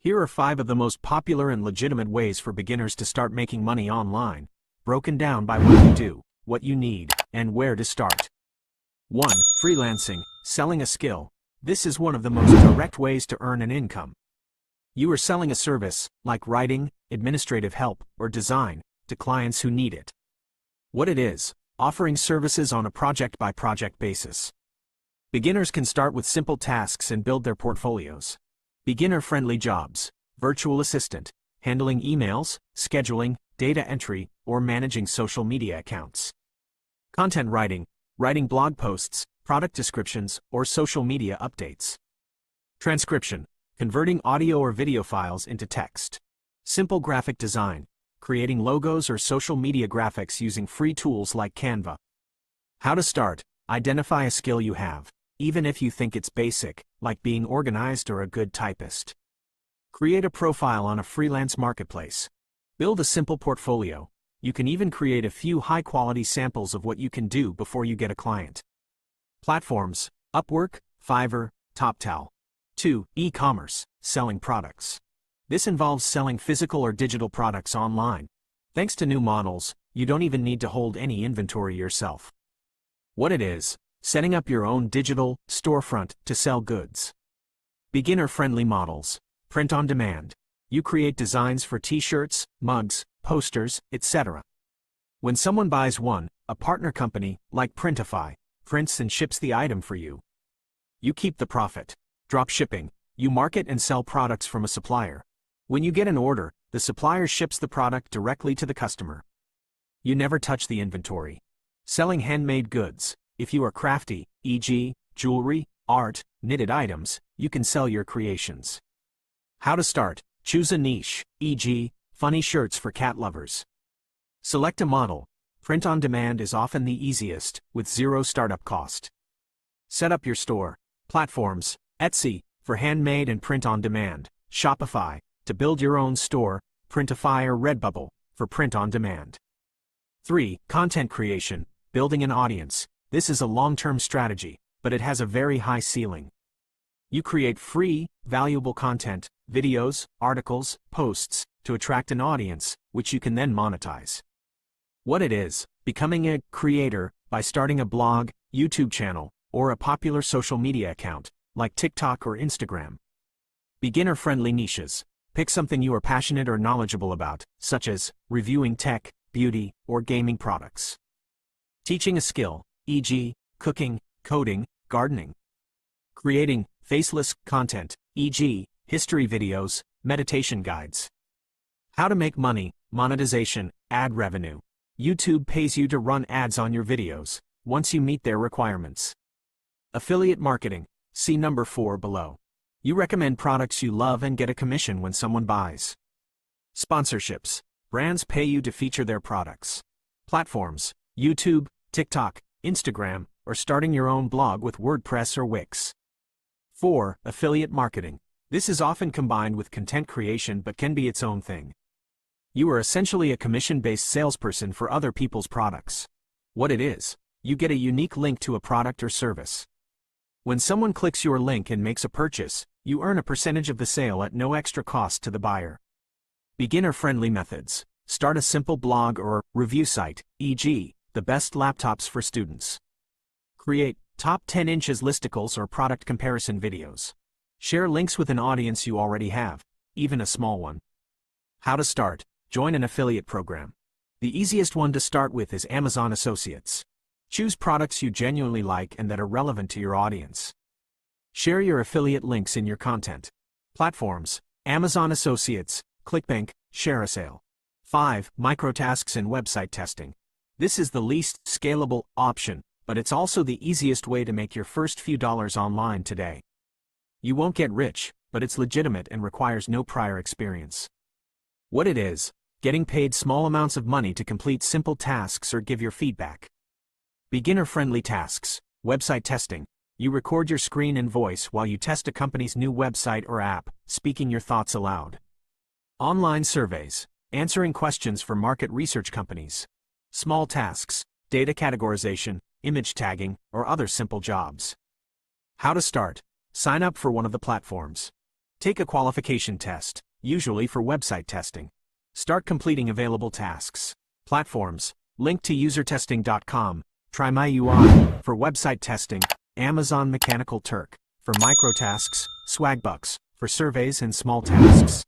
Here are 5 of the most popular and legitimate ways for beginners to start making money online, broken down by what you do, what you need, and where to start. 1. Freelancing, selling a skill. This is one of the most direct ways to earn an income. You are selling a service, like writing, administrative help, or design, to clients who need it. What it is: offering services on a project-by-project basis. Beginners can start with simple tasks and build their portfolios. Beginner-friendly jobs: virtual assistant, handling emails, scheduling, data entry, or managing social media accounts. Content writing, writing blog posts, product descriptions, or social media updates. Transcription, converting audio or video files into text. Simple graphic design, creating logos or social media graphics using free tools like Canva. How to start: identify a skill you have, even if you think it's basic, like being organized or a good typist. Create a profile on a freelance marketplace. Build a simple portfolio. You can even create a few high-quality samples of what you can do before you get a client. Platforms: Upwork, Fiverr, TopTal. 2. E-commerce, selling products. This involves selling physical or digital products online. Thanks to new models, you don't even need to hold any inventory yourself. What it is: setting up your own digital storefront to sell goods. Beginner-friendly models. Print on demand. You create designs for t-shirts, mugs, posters, etc. When someone buys one, a partner company, like Printify, prints and ships the item for you. You keep the profit. Drop shipping. You market and sell products from a supplier. When you get an order, the supplier ships the product directly to the customer. You never touch the inventory. Selling handmade goods. If you are crafty, e.g., jewelry, art, knitted items, you can sell your creations. How to start: choose a niche, e.g., funny shirts for cat lovers. Select a model. Print on demand is often the easiest, with zero startup cost. Set up your store. Platforms: Etsy, for handmade and print on demand. Shopify, to build your own store. Printify or Redbubble, for print on demand. 3. Content creation, building an audience. This is a long-term strategy, but it has a very high ceiling. You create free, valuable content, videos, articles, posts, to attract an audience, which you can then monetize. What it is: becoming a creator by starting a blog, YouTube channel, or a popular social media account, like TikTok or Instagram. Beginner-friendly niches. Pick something you are passionate or knowledgeable about, such as reviewing tech, beauty, or gaming products. Teaching a skill, e.g., cooking, coding, gardening. Creating faceless content, e.g., history videos, meditation guides. How to make money: monetization, ad revenue. YouTube pays you to run ads on your videos, once you meet their requirements. Affiliate marketing, see number 4 below. You recommend products you love and get a commission when someone buys. Sponsorships, brands pay you to feature their products. Platforms: YouTube, TikTok, Instagram, or starting your own blog with WordPress or Wix. 4. Affiliate marketing. This is often combined with content creation but can be its own thing. You are essentially a commission-based salesperson for other people's products. What it is: you get a unique link to a product or service. When someone clicks your link and makes a purchase, you earn a percentage of the sale at no extra cost to the buyer. Beginner-friendly methods. Start a simple blog or review site, e.g., the best laptops for students. Create top 10 inches listicles or product comparison videos. Share links with an audience you already have, even a small one. How to start: join an affiliate program. The easiest one to start with is Amazon Associates. Choose products you genuinely like and that are relevant to your audience. Share your affiliate links in your content. Platforms: Amazon Associates, ClickBank, ShareASale. 5. Microtasks and website testing. This is the least scalable option, but it's also the easiest way to make your first few dollars online today. You won't get rich, but it's legitimate and requires no prior experience. What it is: getting paid small amounts of money to complete simple tasks or give your feedback. Beginner-friendly tasks. Website testing. You record your screen and voice while you test a company's new website or app, speaking your thoughts aloud. Online surveys. Answering questions for market research companies. Small tasks. Data categorization, image tagging, or other simple jobs. How to start: sign up for one of the platforms. Take a qualification test, usually for website testing. Start completing available tasks. Platforms. Link to usertesting.com, Try My UI, for website testing, Amazon Mechanical Turk, for microtasks, Swagbucks, for surveys and small tasks.